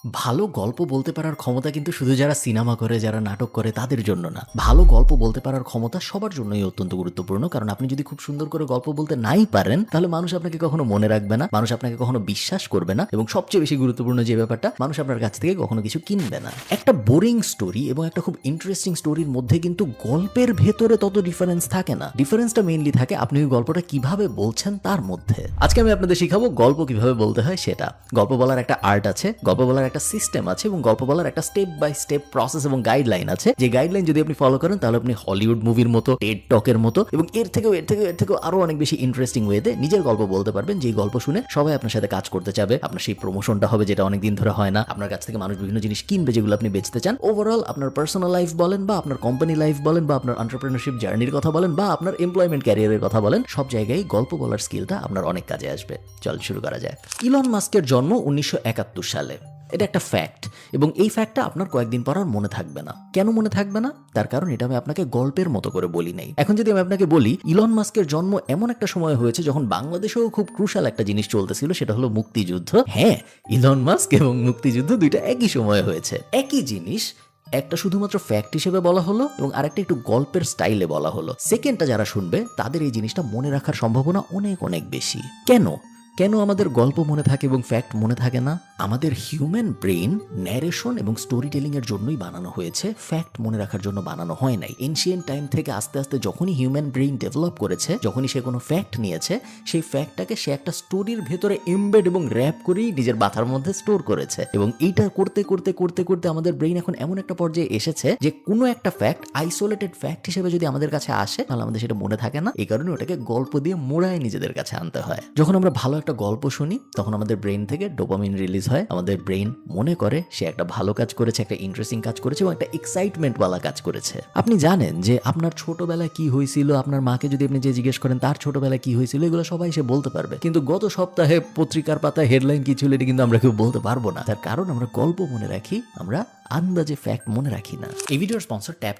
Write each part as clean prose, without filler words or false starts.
ভালো গল্প বলতে পারার ক্ষমতা কিন্তু শুধু যারা সিনেমা করে, যারা নাটক করে তাদের জন্য না। ভালো গল্প বলতে পারার ক্ষমতা সবার জন্যই অত্যন্ত গুরুত্বপূর্ণ। কারণ আপনি যদি খুব সুন্দর করে গল্প বলতে নাই পারেন, তাহলে মানুষ আপনাকে কখনো মনে রাখবে না, মানুষ আপনাকে কখনো বিশ্বাস করবে না, এবং সবচেয়ে বেশি গুরুত্বপূর্ণ যে ব্যাপারটা, মানুষ আপনার কাছ থেকে কখনো কিছু কিনবে না। একটা বোরিং স্টোরি এবং একটা খুব ইন্টারেস্টিং স্টোরির মধ্যে কিন্তু গল্পের ভেতরে তত ডিফারেন্স থাকে না। ডিফারেন্সটা মেইনলি থাকে আপনি ওই গল্পটা কিভাবে বলছেন তার মধ্যে। আজকে আমি আপনাদের শিখাবো গল্প কিভাবে বলতে হয় সেটা। গল্প বলার একটা আর্ট আছে, গল্প বলার একটা সিস্টেম আছে, এবং গল্প বলার একটা স্টেপ বাই স্টেপ প্রসেস এবং গাইডলাইন আছে। যে গাইডলাইন যদি আপনি ফলো করেন, তাহলে আপনি হলিউড মুভির মতো, টেড টকের মতো এবং এর থেকেও আরো অনেক বেশি ইন্টারেস্টিং ওয়েতে নিজের গল্প বলতে পারবেন, যে গল্প শুনে সবাই আপনার সাথে কাজ করতে চাবে। আপনার সেই প্রমোশনটা হবে যেটা অনেকদিন ধরে হয় না। আপনার কাছ থেকে মানুষ বিভিন্ন জিনিস কিনবে যেগুলো আপনি বেচতে চান। ওভারঅল আপনার পার্সোনাল লাইফ বলেন, বা আপনার কোম্পানি লাইফ বলেন, বা আপনার এন্টারপ্রেনারশিপ জার্নির কথা বলেন, বা আপনার এমপ্লয়মেন্ট ক্যারিয়ারের কথা বলেন, সব জায়গায় গল্প বলার স্কিলটা আপনার অনেক কাজে আসবে। চল শুরু করা যায়। ইলন মাস্কের জন্ম 1971 সালে। এটা একটা ফ্যাক্ট, এবং এই ফ্যাক্টটা আপনার কয়েকদিন পর আর মনে থাকবে না। কেন মনে থাকবে না? তার কারণ এটা আমি আপনাকে গল্পের মতো করে বলি নাই। এখন যদি আমি আপনাকে বলি ইলন মাস্কের জন্ম এমন একটা সময় হয়েছে যখন বাংলাদেশেও খুব ক্রুশাল একটা জিনিস চলতেছিল, সেটা হলো মুক্তিযুদ্ধ। হ্যাঁ, ইলন মাস্ক এবং মুক্তিযুদ্ধ দুইটা একই সময়ে হয়েছে। একই জিনিস, একটা শুধুমাত্র ফ্যাক্ট হিসেবে বলা হলো এবং আরেকটা একটু গল্পের স্টাইলে বলা হলো। সেকেন্ডটা যারা শুনবে তাদের এই জিনিসটা মনে রাখার সম্ভাবনা অনেক অনেক বেশি। কেন আমাদের গল্প মনে থাকে এবং ফ্যাক্ট মনে থাকে না? আমাদের হিউম্যান ব্রেন ন্যারেশন এবং স্টোরি টেলিং এর জন্যই বানানো হয়েছে, ফ্যাক্ট মনে রাখার জন্য বানানো হয় নাই। এনশিয়েন্ট টাইম থেকে আস্তে আস্তে যখনই হিউম্যান ব্রেন ডেভেলপ করেছে, যখনই সে কোনো ফ্যাক্ট নিয়েছে, সেই ফ্যাক্টটাকে সে একটা স্টোরির ভেতরে এমবেড এবং র্যাপ করেই নিজের মাথার মধ্যে স্টোর করেছে। এবং এইটা করতে করতে করতে করতে আমাদের ব্রেন এখন এমন একটা পর্যায়ে এসেছে যে কোনো একটা ফ্যাক্ট আইসোলেটেড ফ্যাক্ট হিসেবে যদি আমাদের কাছে আসে, তাহলে আমাদের সেটা মনে থাকে না। এই কারণে ওটাকে গল্প দিয়ে মোড়ায় নিজেদের কাছে আনতে হয়। যখন আমরা ভালো একটা গল্প শুনি, তখন আমাদের ব্রেন থেকে ডোপামিন রিলিজ হয়। আমাদের ব্রেন মনে করে সে একটা ভালো কাজ করেছে, একটা ইন্টারেস্টিং কাজ করেছে এবং একটা এক্সাইটমেন্ট ওয়ালা কাজ করেছে। আপনি জানেন যে আপনার ছোটবেলায় কি হয়েছিল? আপনার মাকে যদি আপনি যে জিজ্ঞেস করেন তার ছোটবেলায় কি হয়েছিল, এগুলো সবাই সে বলতে পারবে। কিন্তু গত সপ্তাহে পত্রিকার পাতায় হেডলাইন কি ছিল, এটা কিন্তু আমরা কেউ বলতে পারবো না। তার কারণ আমরা গল্প মনে রাখি, আমরা আন্দাজে ফ্যাক্ট মনে রাখি না। এই ভিডিওর স্পন্সর ট্যাপ,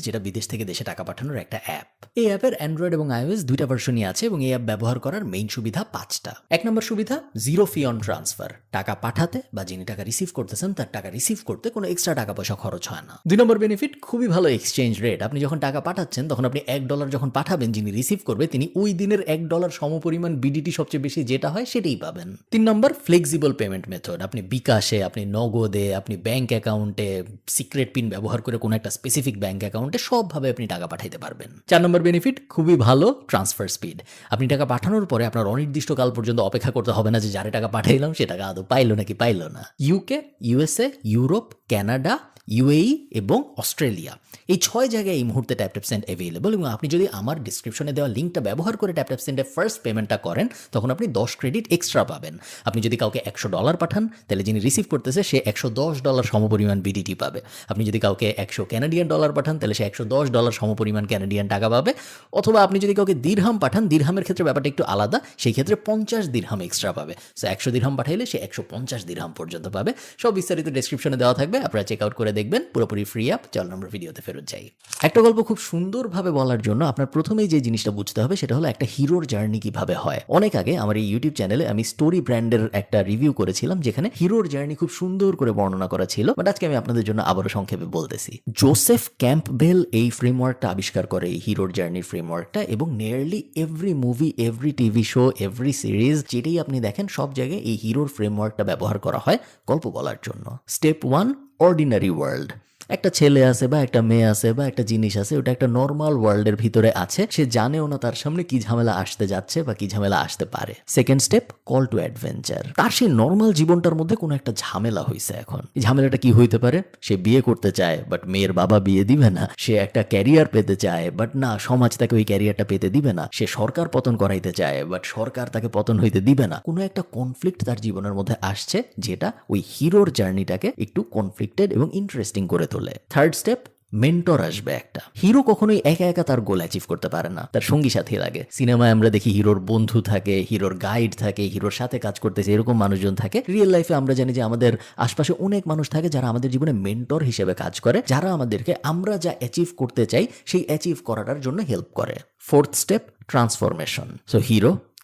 যেটা বিদেশ থেকে দেশে টাকা পাঠানোর একটা অ্যাপ। এই অ্যাপের অ্যান্ড্রয়েড এবং আইওএস দুইটা ভার্সনই আছে, এবং এই অ্যাপ ব্যবহার করার মেইন সুবিধা 5টা। এক নম্বর সুবিধা, জিরো ফি অন ট্রান্সফার। টাকা পাঠাতে বা যিনি টাকা রিসিভ করতেছেন তার টাকা রিসিভ করতে কোনো এক্সট্রা টাকা পয়সা খরচ হয় না। 2 নম্বর বেনিফিট, খুবই ভালো এক্সচেঞ্জ রেট। আপনি যখন টাকা পাঠাচ্ছেন, তখন আপনি $1 যখন পাঠাবেন, যিনি রিসিভ করবে তিনি ওই দিনের $1 সমপরিমাণ বিডিটি সবচেয়ে বেশি যেটা হয় সেটাই পাবেন। 3 নম্বর, ফ্লেক্সিবল পেমেন্ট মেথড। আপনি বিকাশে, আপনি নগদে, আপনি ব্যাংক অ্যাকাউন্টে, সিক্রেট পিন ব্যবহার করে কোনো একটা স্পেসিফিক ব্যাংক অ্যাকাউন্টে সবভাবে আপনি টাকা পাঠাইতে পারবেন। 4 নম্বর বেনিফিট, খুবই ভালো ট্রান্সফার স্পিড। আপনি টাকা পাঠানোর পরে আপনার অনির্দিষ্টকাল পর্যন্ত অপেক্ষা করতে হবে না যে যারে টাকা পাঠাইলাম সে টাকা আদৌ পাইলো নাকি পাইলো না। UK, USA, Europe, Canada, UAE এবং অস্ট্রেলিয়া, এই 6 জায়গায় এই মুহূর্তে ট্যাপ অ্যাভেলেবল। এবং আপনি যদি আমার ডিসক্রিপশনে দেওয়া লিঙ্কটা ব্যবহার করে ট্যাপ সেন্ডে ফার্স্ট পেমেন্টটা করেন, তখন আপনি 10 ক্রেডিট এক্সট্রা পাবেন। আপনি যদি কাউকে $100 পাঠান, তাহলে যিনি রিসিভ করতেছে সে $110 সমপরিমাণ বিডিটি পাবে। আপনি যদি কাউকে $100 কানাডিয়ান পাঠান, তাহলে সে $110 সমপরিমাণ কানাডিয়ান টাকা পাবে। অথবা আপনি যদি কাউকে দিরহাম পাঠান, দিরহামের ক্ষেত্রে ব্যাপারটা একটু আলাদা, সেই ক্ষেত্রে 50 দিরহাম এক্সট্রা পাবে। সো 100 দিরহাম পাঠাইলে সে 150 দিরহাম পর্যন্ত পাবে। সব বিস্তারিত ডেসক্রিপশনে দেওয়া থাকবে, আপনারা চেক আউট করে দেখবেন। পুরোপুরি ফ্রি অ্যাপ। চল আমরা ভিডিওতে ফেরত যাই। একটা গল্প খুব সুন্দরভাবে বলার জন্য আপনার প্রথমেই যে জিনিসটা বুঝতে হবে সেটা হলো একটা হিরোর জার্নি কিভাবে হয়। অনেক আগে আমার এই ইউটিউব চ্যানেলে আমি স্টোরি ব্র্যান্ডের একটা রিভিউ করেছিলাম, যেখানে হিরোর জার্নি খুব সুন্দর করে বর্ণনা করা ছিল। বাট আজকে আমি আপনাদের জন্য আবারও সংক্ষেপে বলতেছি। জোসেফ ক্যাম্পবেল এই ফ্রেমওয়ার্কটা আবিষ্কার করে, এই হিরোর জার্নির ফ্রেমওয়ার্কটা, এবং nearly every movie, every TV show, every series যেটাই আপনি দেখেন, সব জায়গায় এই হিরোর ফ্রেমওয়ার্কটা ব্যবহার করা হয় গল্প বলার জন্য। Step 1, ordinary world. একটা ছেলে আছে বা একটা মেয়ে আছে বা একটা জিনিস আছে, ওটা একটা নর্মাল ওয়ার্ল্ডের ভিতরে আছে, সে জানেও না তার সামনে কি ঝামেলা আসতে যাচ্ছে বা কি ঝামেলা আসতে পারে। Second step, call to adventure. তার সেই নর্মাল জীবনটার মধ্যে কোনো একটা ঝামেলা হয়েছে। এখন এই ঝামেলাটা কি হইতে পারে? সে বিয়ে করতে চায়, বাট মেয়ের বাবা বিয়ে দিবে না। সে একটা ক্যারিয়ার পেতে চায়, বাট না, সমাজ তাকে ওই ক্যারিয়ারটা পেতে দিবে না। সে সরকার পতন করাইতে চায়, বাট সরকার তাকে পতন হইতে দিবে না। কোনো একটা কনফ্লিক্ট তার জীবনের মধ্যে আসছে, যেটা ওই হিরোর জার্নিটাকে একটু কনফ্লিক্টেড এবং ইন্টারেস্টিং করে তোলে। থার্ড স্টেপ, মেন্টর আসবে একটা। হিরো কখনোই একা একা তার গোল অ্যাচিভ করতে পারে না, তার সঙ্গী সাথী লাগে। সিনেমায় আমরা দেখি হিরোর বন্ধু থাকে, হিরোর গাইড থাকে, হিরোর সাথে কাজ করতেছে এরকম মানুষজন থাকে। রিয়েল লাইফে আমরা জানি যে আমাদের আশপাশে অনেক মানুষ থাকে যারা আমাদের জীবনে মেন্টর হিসেবে কাজ করে, যারা আমাদেরকে আমরা যা অ্যাচিভ করতে চাই সেই অ্যাচিভ করাটার জন্য হেল্প করে। Fourth step, transformation. সো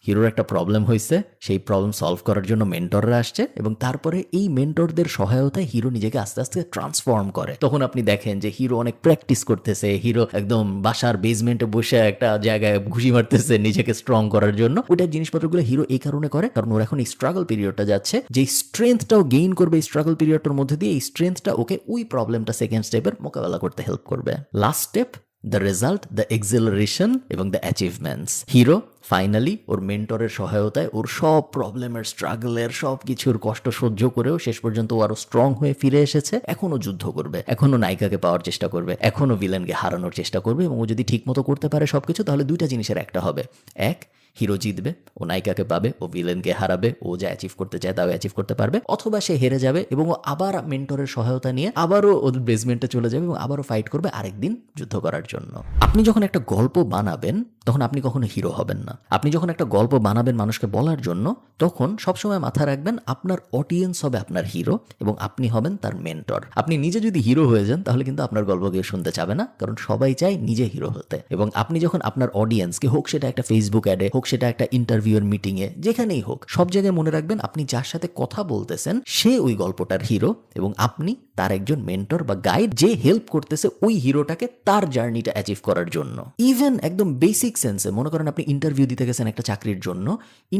হিরোর একটা প্রবলেম হয়েছে, সেই প্রবলেম সলভ করার জন্য মেন্টররা আসছে এবং তারপরে এই মেন্টরদের সহায়তায় হিরো নিজেকে আস্তে আস্তে ট্রান্সফর্ম করে। তখন আপনি দেখেন যে হিরো অনেক প্র্যাকটিস করতেছে, হিরো একদম বাসার বেসমেন্টে বসে একটা জায়গায় ঘুষি মারতেছে নিজেকে স্ট্রং করার জন্য। ওইটার জিনিসপত্রগুলো হিরো এই কারণে করে কারণ ওর এখন এই স্ট্রাগল পিরিয়ডটা যাচ্ছে, যে স্ট্রেংথটাও গেইন করবে এই স্ট্রাগল পিরিয়ডটার মধ্যে দিয়ে। এই স্ট্রেংথটা ওকে ওই প্রবলেমটা সেকেন্ড স্টেপের মোকাবেলা করতে হেল্প করবে। Last step, the result, the acceleration এবং দ্য অ্যাচিভমেন্টস। হিরো ফাইনালি ওর মেন্টরের সহায়তায় ওর সব প্রবলেমের, স্ট্রাগলের, সব কিছুর কষ্ট সহ্য করেও শেষ পর্যন্ত ও আরো স্ট্রং হয়ে ফিরে এসেছে। এখনো যুদ্ধ করবে, এখনো নায়িকাকে পাওয়ার চেষ্টা করবে, এখনো ভিলেনকে হারানোর চেষ্টা করবে এবং ও যদি ঠিক মতো করতে পারে সবকিছু, তাহলে দুইটা জিনিসের একটা হবে। এক, হিরো জিতবে, ও নায়িকাকে পাবে, ও ভিলেনকে হারাবে, ও যা অ্যাচিভ করতে চায় তাও অ্যাচিভ করতে পারবে। অথবা সে হেরে যাবে এবং ও আবার মেন্টরের সহায়তা নিয়ে আবারও ওর বেসমেন্টে চলে যাবে এবং আবারও ফাইট করবে আরেকদিন যুদ্ধ করার জন্য। আপনি যখন একটা গল্প বানাবেন তখন আপনি কখনো হিরো হবেন না। আপনি যখন একটা গল্প বানাবেন মানুষকে বলার জন্য, তখন সবসময় মাথায় রাখবেন আপনার অডিয়েন্স হবে আপনার হিরো এবং আপনি হবেন তার মেন্টর। আপনি নিজে যদি হিরো হয়ে যান তাহলে কিন্তু আপনার গল্প কেউ শুনতে চাবে না, কারণ সবাই চায় নিজে হিরো হতে। এবং আপনি যখন আপনার অডিয়েন্সকে, হোক সেটা একটা ফেসবুক অ্যাডে, হোক সেটা একটা ইন্টারভিউর মিটিংয়ে, যেখানেই হোক, সব জায়গায় মনে রাখবেন আপনি যার সাথে কথা বলতেছেন সে ওই গল্পটার হিরো এবং আপনি তার একজন মেন্টর বা গাইড, যে হেল্প করতেছে ওই হিরোটাকে তার জার্নিটা অ্যাচিভ করার জন্য। ইভেন একদম বেসিক সেন্সে মনে করেন আপনি ইন্টারভিউ দিতে গেছেন একটা চাকরির জন্য,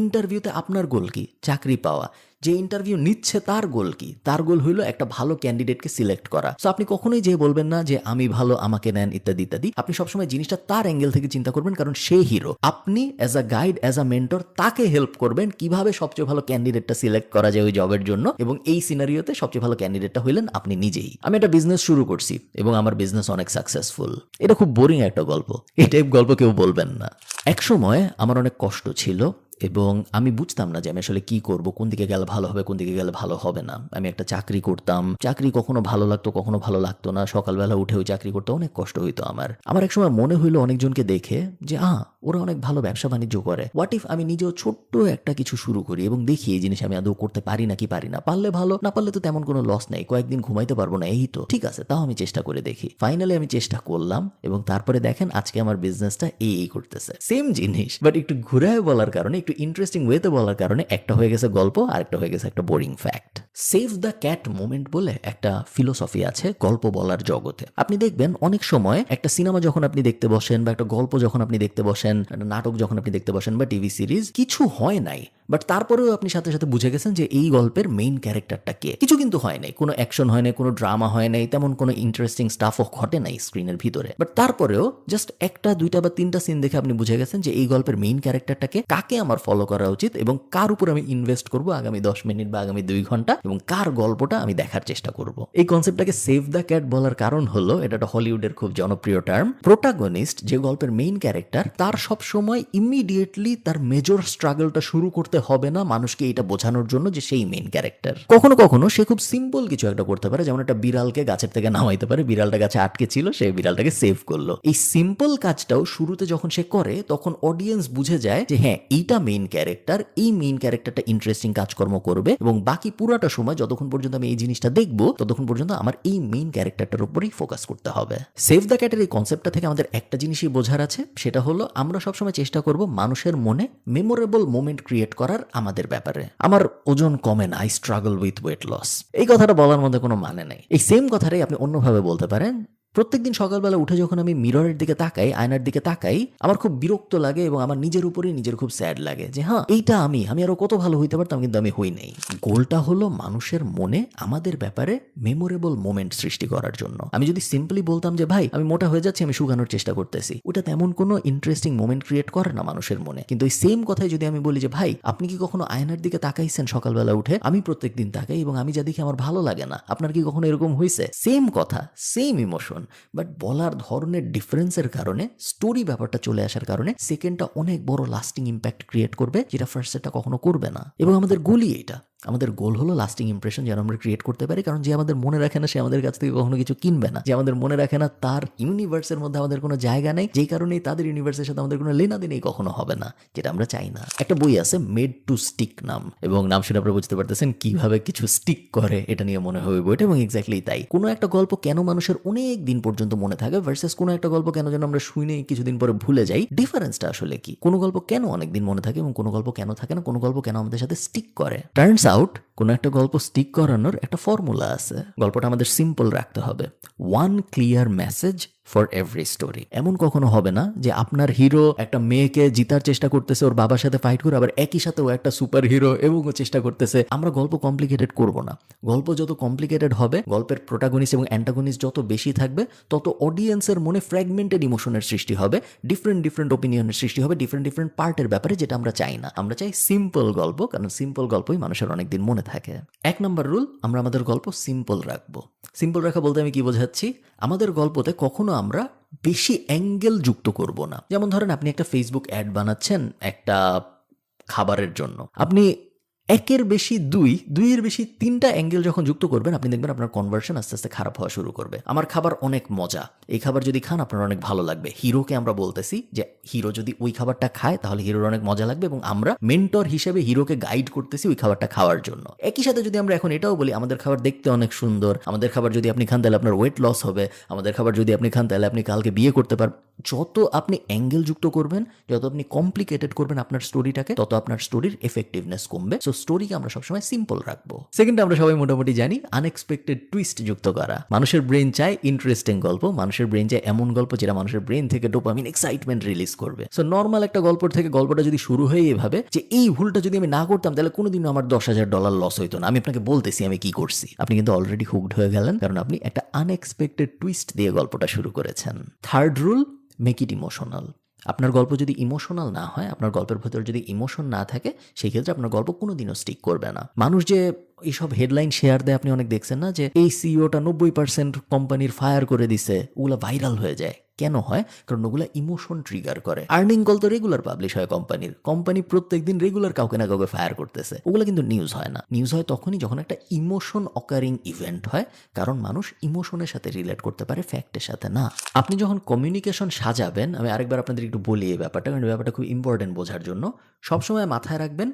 ইন্টারভিউতে আপনার গোল কি? চাকরি পাওয়া। যে ইন্টারভিউ নিচ্ছে তার গোল কি? তার গোল হইলো একটা ভালো ক্যান্ডিডেটকে সিলেক্ট করা। সো আপনি কখনোই যে বলবেন না যে আমি ভালো, আমাকে নেন, ইত্যাদি ইত্যাদি। আপনি সবসময় জিনিসটা তার অ্যাঙ্গেল থেকে চিন্তা করবেন, কারণ সে হিরো। আপনি as a guide, as a mentor তাকে হেল্প করবেন কিভাবে সবচেয়ে ভালো ক্যান্ডিডেটটা সিলেক্ট করা যায় ওই জবের জন্য। এবং এই সিনারিওতে সবচেয়ে ভালো ক্যান্ডিডেটটা হইলেন আপনি নিজেই। আমি একটা বিজনেস শুরু করছি এবং আমার বিজনেস অনেক সাকসেসফুল। এটা খুব বোরিং একটা গল্প, এই টাইপ গল্প কেউ বলবেন না। এক সময় আমার অনেক কষ্ট ছিল এবং আমি বুঝতাম না যে আমি আসলে কি করব, কোন দিকে গেলে ভালো হবে, কোন দিকে গেলে ভালো হবে না। আমি একটা চাকরি করতাম, চাকরি কখনো ভালো লাগতো, কখনো ভালো লাগতো না। সকালবেলা উঠে ওই চাকরি করতে অনেক কষ্ট হইতো আমার এক সময় মনে হইলো অনেকজনকে দেখে যে ওরা অনেক ভালো ব্যবসা বাণিজ্য করে। হোয়াট ইফ আমি নিজেও ছোট্ট একটা কিছু শুরু করি এবং দেখি এই জিনিস আমি আদৌ করতে পারি নাকি পারি না। পারলে ভালো, না পারলে তো তেমন কোনো লস নেই, কয়েকদিন ঘুমাইতে পারবো না, এই তো ঠিক আছে, তাও আমি চেষ্টা করে দেখি। ফাইনালি আমি চেষ্টা করলাম এবং তারপরে দেখেন আজকে আমার বিজনেসটা এই করতেছে। সেম জিনিস বাট একটু ঘুরায় বলার কারণে, একটু ইন্টারেস্টিং ওয়েতে বলার কারণে একটা হয়ে গেছে গল্প আর একটা হয়ে গেছে একটা boring fact. Save the cat moment বলে একটা ফিলোসফি আছে গল্প বলার জগতে। আপনি দেখবেন অনেক সময় একটা সিনেমা যখন আপনি দেখতে বসেন বা একটা গল্প যখন আপনি দেখতে বসেন, একটা নাটক যখন আপনি দেখতে বসেন বা টিভি সিরিজ, কিছু হয় নাই বাট তারপরেও আপনি সাথে সাথে বুঝে গেছেন যে এই গল্পের মেইন ক্যারেক্টারটা কে। কিছু কিন্তু হয় নাই, কোনো অ্যাকশন হয় নাই, কোনো ড্রামা হয় নাই, তেমন কোনো ইন্টারেস্টিং স্টাফও ঘটে নাই স্ক্রিনের ভিতরে, বাট তারপরেও জাস্ট একটা, দুইটা বা তিনটা সিন দেখে আপনি বুঝে গেছেন যে এই গল্পের মেইন ক্যারেক্টারটাকে, কাকে আমার ফলো করা উচিত এবং কার উপর আমি ইনভেস্ট করবো আগামী 10 মিনিট বা আগামী 2 ঘন্টা এবং কার গল্পটা আমি দেখার চেষ্টা করব। এই কনসেপ্টটাকে সেভ দ্য ক্যাট বলার কারণ হলো এটা একটা হলিউডের খুব জনপ্রিয় টার্ম। প্রোটাগনিস্ট, যে গল্পের মেইন ক্যারেক্টার, তার সব সময় ইমিডিয়েটলি তার মেজর স্ট্রাগলটা শুরু করতে হবে না মানুষকে এটা বোঝানোর জন্য যে সেই মেইন ক্যারেক্টার। কখনো কখনো সে খুব সিম্পল কিছু একটা করতে পারে, যেমন একটা বিড়ালকে গাছের থেকে নামাইতে পারে, বিড়ালটা গাছে আটকে ছিল, সে বিড়ালটাকে সেভ করলো। এই সিম্পল কাজটাও শুরুতে যখন সে করে তখন অডিয়েন্স বুঝে যায় যে হ্যাঁ এইটা মেইন ক্যারেক্টার, এই মেইন ক্যারেক্টারটা ইন্টারেস্টিং কাজকর্ম করবে এবং বাকি পুরাটা সময় যতক্ষণ পর্যন্ত আমি এই জিনিসটা দেখবো ততক্ষণ পর্যন্ত আমার এই মেইন ক্যারেক্টারটার উপরেই ফোকাস করতে হবে। সেভ দ্য ক্যাটের এই কনসেপ্টটা থেকে আমাদের একটা জিনিসই বোঝার আছে, সেটা হলো আমরা সবসময় চেষ্টা করব মানুষের মনে মেমোরেবল মোমেন্ট ক্রিয়েট করার আমাদের ব্যাপারে। আমার ওজন কমে না, I struggle with weight loss, এই কথাটা বলার মধ্যে কোনো মানে নাই। এই সেম কথাটাই আপনি অন্যভাবে বলতে পারেন, প্রত্যেকদিন সকালবেলা উঠে যখন আমি মিররের দিকে তাকাই, আয়নার দিকে তাকাই, আমার খুব বিরক্ত লাগে এবং আমার নিজের উপরেই নিজের খুব স্যাড লাগে যে হ্যাঁ এইটা আমি আরো কত ভালো হইতে পারতাম কিন্তু আমি হই নাই। গোলটা হলো মানুষের মনে আমাদের ব্যাপারে মেমোরেবল মোমেন্ট সৃষ্টি করার জন্য। আমি যদি সিম্পলি বলতাম যে ভাই আমি মোটা হয়ে যাচ্ছি, আমি শুকানোর চেষ্টা করতেছি, ওটা তেমন কোনো ইন্টারেস্টিং মোমেন্ট ক্রিয়েট করে না মানুষের মনে। কিন্তু এই সেম কথাই যদি আমি বলি যে ভাই আপনি কি কখনো আয়নার দিকে তাকাইছেন সকালবেলা উঠে? আমি প্রত্যেকদিন তাকাই এবং আমি যা দেখি আমার ভালো লাগে না। আপনার কি কখনো এরকম হয়েছে? সেম কথা, সেম ইমোশন, বাট বলার ধরনের ডিফারেন্সের কারণে, স্টোরি ব্যাপারটা চলে আসার কারণে সেকেন্ডটা অনেক বড় লাস্টিং ইম্প্যাক্ট ক্রিয়েট করবে, যেটা ফার্স্ট সেটটা কখনো করবে না। এবং আমাদের গোলই এটা আমাদের গোল হলো লাস্টিং ইমপ্রেশন যেন আমরা ক্রিয়েট করতে পারি, কারণ যে আমাদের মনে রাখে না সে আমাদের কাছ থেকে কখনো কিছু কিনবে না। যে আমাদের মনে রাখে না তার ইউনিভার্সের মধ্যে আমাদের কোনো জায়গা নেই, যেই কারণেই তাদের ইউনিভার্সের সাথে আমাদের কোনো লেনাদেনই কখনো হবে না, যেটা আমরা চাই না। একটা বই আছে মেড টু স্টিক নাম, এবং নাম শুনে আপনারা বুঝতে পারতেছেন কিভাবে কিছু স্টিক করে, এটা নিয়ে মনে হবে বইটা। এবং এক্স্যাক্টলি তাই, কোনো একটা গল্প কেন মানুষের অনেক দিন পর্যন্ত মনে থাকে ভার্সেস কোনো একটা গল্প কেন যেন আমরা শুনে কিছুদিন পরে ভুলে যাই, ডিফারেন্সটা আসলে কি? কোনো গল্প কেন অনেকদিন মনে থাকে এবং কোনো গল্প কেন থাকে না, কোনো গল্প কেন আমাদের সাথে স্টিক করে? টার্নস আউট কোনো একটা গল্প স্টিক করানোর একটা ফর্মুলা আছে। গল্পটা আমাদের সিম্পল রাখতে হবে, one clear message for every story. এমন কখনো হবে না যে আপনার হিরো একটা মেয়েকে জিতার চেষ্টা করতেছে ওর বাবার সাথে ফাইট করে, আবার একই সাথে ও একটা সুপার হিরো এবং ও চেষ্টা করতেছে। আমরা গল্প কমপ্লিকেটেড করব না। গল্প যত কমপ্লিকেটেড হবে, গল্পের প্রোটাগনিস্ট এবং অ্যান্টাগনিস্ট যত বেশি থাকবে, তত অডিয়েন্সের মনে ফ্র্যাগমেন্টেড ইমোশনের সৃষ্টি হবে, ডিফারেন্ট ওপিনিয়নের সৃষ্টি হবে, ডিফারেন্ট পার্টের ব্যাপারে, যেটা আমরা চাই না। আমরা চাই সিম্পল গল্প, কারণ সিম্পল গল্পই মানুষের অনেকদিন মনে থাকে। 1 নম্বর রুল, আমরা আমাদের গল্প সিম্পল রাখবো। সিম্পল রাখা বলতে আমি কি বোঝাচ্ছি? আমাদের গল্পতে কখনো আমরা বেশি অ্যাঙ্গেল যুক্ত করব না। যেমন ধরেন আপনি একটা ফেসবুক অ্যাড বানাচ্ছেন একটা খাবারের জন্য, আপনি একের বেশি দুইয়ের বেশি 3টা অ্যাঙ্গেল যখন যুক্ত করবেন, আপনি দেখবেন আপনার কনভার্সন আস্তে আস্তে খারাপ হওয়া শুরু করবে। আমার খাবার অনেক মজা, এই খাবার যদি খান আপনার অনেক ভালো লাগবে। হিরোকে আমরা বলতেছি যে হিরো যদি ওই খাবারটা খায় তাহলে হিরোর অনেক মজা লাগবে, এবং আমরা মেন্টর হিসেবে হিরোকে গাইড করতেছি ওই খাবারটা খাওয়ার জন্য। একই সাথে যদি আমরা এখন এটাও বলি আমাদের খাবার দেখতে অনেক সুন্দর, আমাদের খাবার যদি আপনি খান তাহলে আপনার ওয়েট লস হবে, আমাদের খাবার যদি আপনি খান তাহলে আপনি কালকে বিয়ে করতে পারবেন। যত আপনি অ্যাঙ্গেল যুক্ত করবেন, যত আপনি কমপ্লিকেটেড করবেন আপনার স্টোরিটাকে, তত আপনার স্টোরির এফেক্টিভনেস কমবে। সো স্টোরিকে আমরা সবসময় সিম্পল রাখবো। সেকেন্ড, আমরা সবাই মোটামুটি জানি আনএক্সপেক্টেড টুইস্ট যুক্ত করা। মানুষের ব্রেন চায় ইন্টারেস্টিং গল্প, মানুষের ব্রেন চায় এমন গল্প যেটা মানুষের ব্রেন থেকে ডোপামিন, এক্সাইটমেন্ট রিলিজ করবে। সো নর্মাল একটা গল্প থেকে গল্পটা যদি শুরু হয় এভাবে যে এই ভুলটা যদি আমি না করতাম তাহলে কোনোদিনও আমার $10,000 লস হইতো না, আমি আপনাকে বলতেছি আমি কি করছি, আপনি কিন্তু অলরেডি হুকড হয়ে গেলেন, কারণ আপনি একটা আনএক্সপেক্টেড টুইস্ট দিয়ে গল্পটা শুরু করেছেন। Third rule, make it emotional. আপনার গল্প যদি ইমোশনাল না হয়, আপনার গল্পের ভেতর যদি ইমোশন না থাকে, সেই ক্ষেত্রে আপনার গল্প কোনোদিনও স্টিক করবে না। মানুষ যে এইসব হেডলাইন শেয়ার দেয় আপনি অনেক দেখছেন না, যে এই সিইওটা 90% কোম্পানির ফায়ার করে দিছে, ওগুলো ভাইরাল হয়ে যায়। কেন হয়? কারণ ওগুলো ইমোশন ট্রিগার করে। আর্নিং কল তো রেগুলার পাবলিশ হয় কোম্পানি প্রত্যেকদিন রেগুলার কাউকে না কাউকে ফায়ার করতেছে, ওগুলো কিন্তু নিউজ হয় না। নিউজ হয় তখনই যখন একটা ইমোশন অকারিং ইভেন্ট হয়, কারণ মানুষ ইমোশনের সাথে রিলেট করতে পারে, ফ্যাক্টের সাথে না। আপনি যখন কমিউনিকেশন সাজাবেন, আমি আরেকবার আপনাদের একটু বলি এই ব্যাপারটা, কারণ এই ব্যাপারটা খুব ইম্পর্টেন্ট বোঝার জন্য। সবসময় মাথায় রাখবেন,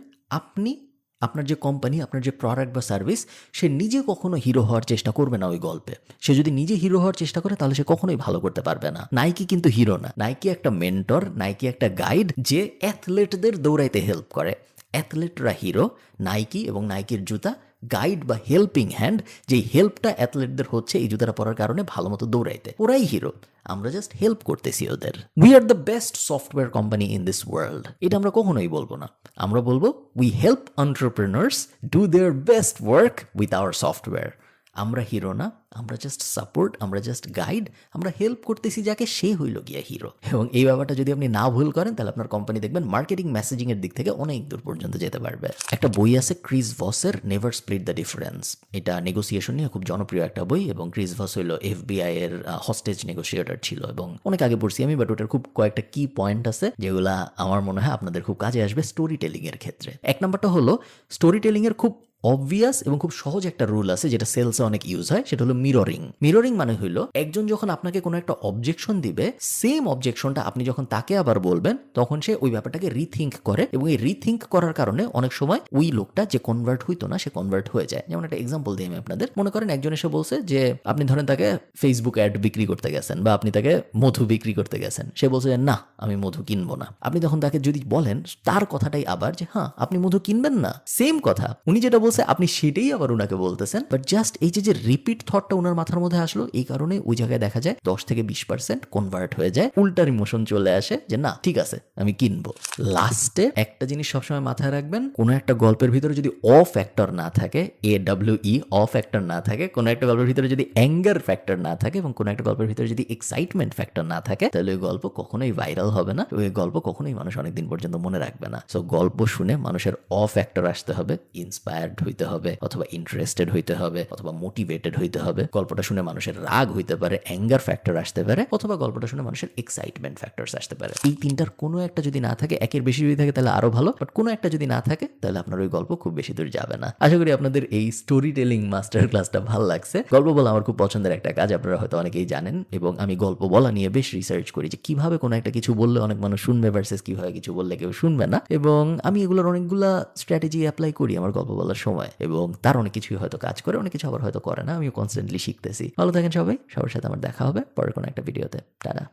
আপনার যে কোম্পানি, আপনার যে প্রোডাক্ট বা সার্ভিস, সে নিজে কখনো হিরো হওয়ার চেষ্টা করবে না ওই গল্পে। সে যদি নিজে হিরো হওয়ার চেষ্টা করে তাহলে সে কখনোই ভালো করতে পারবে না। নাইকি কিন্তু হিরো না, নাইকি একটা মেন্টর, নাইকি একটা গাইড যে অ্যাথলেটদের দৌড়াইতে হেল্প করে। অ্যাথলেটরা হিরো, নাইকি এবং নাইকির জুতা গাইড বা হেল্পিং হ্যান্ড, যেই হেল্পটা অ্যাথলেটদের হচ্ছে এই জুতাটা পরার কারণে ভালো মতো দৌড়াইতে, ওরাই হিরো। আমরা জাস্ট হেল্প করতেছি ওদের। We are the best software company in this world, এটা আমরা কখনোই বলবো না। আমরা বলবো we help entrepreneurs do their best work with our software. আমরা হিরো না, আমরা জাস্ট সাপোর্ট, আমরা জাস্ট গাইড, আমরা হেল্প করতেছি যাকে, সে হইল গিয়া হিরো। এবং এই ব্যাপারটা যদি আপনি না ভুল করেন তাহলে আপনার কোম্পানি দেখবেন মার্কেটিং মেসেজিং এর দিক থেকে অনেক দূর পর্যন্ত যেতে পারবে। একটা বই আছে ক্রিস ভসের, নেভার স্প্লিট দ্য ডিফারেন্স। এটা নেগোসিয়েশন নিয়ে খুব জনপ্রিয় একটা বই, এবং ক্রিস ভস হইল FBI এর হস্টেজ নেগোসিয়েটর ছিল, এবং অনেক আগে পড়ছি আমি, বাট ওটার খুব কয়েকটা কি পয়েন্ট আছে যেগুলা আমার মনে হয় আপনাদের খুব কাজে আসবে স্টোরি টেলিং এর ক্ষেত্রে। 1 নম্বরটা হলো স্টোরি টেলিং এর খুব অবভিয়াস এবং খুব সহজ একটা রুল আছে যেটা সেলসে অনেক ইউজ হয়, সেটা হলো মিররিং। মিররিং মানে হইলো একজন যখন আপনাকে কোনো একটা অবজেকশন দিবে, সেম অবজেকশনটা আপনি যখন তাকে আবার বলবেন, তখন সে ওই ব্যাপারটাকে রিথিঙ্ক করে, এবং এই রিথিঙ্ক করার কারণে অনেক সময় ওই লোকটা যে কনভার্ট হইতো না সে কনভার্ট হয়ে যায়। যেমন একটা এক্সাম্পল দিই আমি আপনাদের। মনে করেন একজন এসে বলছে যে আপনি ধরেন তাকে ফেসবুক অ্যাড বিক্রি করতে গেছেন, বা আপনি তাকে মধু বিক্রি করতে গেছেন, সে বলছে যে না আমি মধু কিনবো না। আপনি তখন তাকে যদি বলেন তার কথাটাই আবার যে হ্যাঁ আপনি মধু কিনবেন না, সেম কথা উনি যেটা বলছে আপনি সেটাই আবার ওনাকে বলতেছেন, বাট জাস্ট এই যে রিপিট থটটা ওনার মাথার মধ্যে আসলো, এই কারণে ওই জায়গায় দেখা যায় 10 থেকে 20% কনভার্ট হয়ে যায়, উল্টার ইমোশন চলে আসে যে না ঠিক আছে আমি কিনবো। লাস্টে একটা জিনিস সবসময় মাথায় রাখবেন, কোনো একটা গল্পের ভিতরে যদি অ ফ্যাক্টর না থাকে, AWE অ ফ্যাক্টর না থাকে, কোনো একটা গল্পের ভিতরে যদি অ্যাঙ্গার ফ্যাক্টর না থাকে, এবং কোনো একটা গল্পের ভিতরে যদি এক্সাইটমেন্ট ফ্যাক্টর না থাকে, তাহলে ওই গল্প কখনোই ভাইরাল হবে না, ওই গল্প কখনোই মানুষ অনেকদিন পর্যন্ত মনে রাখবে না। সো গল্প শুনে মানুষের অ ফ্যাক্টর আসতে হবে, ইন্সপায়ার্ড ইনক্লাইন্ড হইতে হবে, অথবা ইন্টারেস্টেড হইতে হবে, অথবা মোটিভেটেড হইতে হবে। গল্পটা শুনে মানুষের রাগ হইতে পারে, অ্যাঙ্গার ফ্যাক্টর আসতে পারে, অথবা গল্পটা শুনে মানুষের এক্সাইটমেন্ট ফ্যাক্টরস আসতে পারে। এই তিনটার কোনো একটা যদি না থাকে, একের বেশি যদি থাকে তাহলে আরো ভালো, বাট কোনো একটা যদি না থাকে তাহলে আপনার ওই গল্প খুব বেশি দূর যাবে না। আশা করি আপনাদের এই স্টোরি টেলিং মাস্টার ক্লাসটা ভালো লাগছে। গল্প বলা আমার খুব পছন্দের একটা কাজ, আপনারা হয়তো অনেকেই জানেন, এবং আমি গল্প বলা নিয়ে বেশ রিসার্চ করি যে কিভাবে কোনো একটা কিছু বললে অনেক মানুষ শুনবে ভার্সেস কিভাবে কিছু বললে কেউ শুনবে না, এবং আমি এগুলোর অনেকগুলা স্ট্র্যাটেজি অ্যাপ্লাই করি আমার গল্প বলার সময়, এবং তার অনেক কিছুই হয়তো কাজ করে, অনেক কিছু আবার হয়তো করে না। আমিও কনস্ট্যান্টলি শিখতেছি। ভালো থাকেন সবাই, সবার সাথে আমার দেখা হবে পরের কোনো একটা ভিডিওতে। টাটা।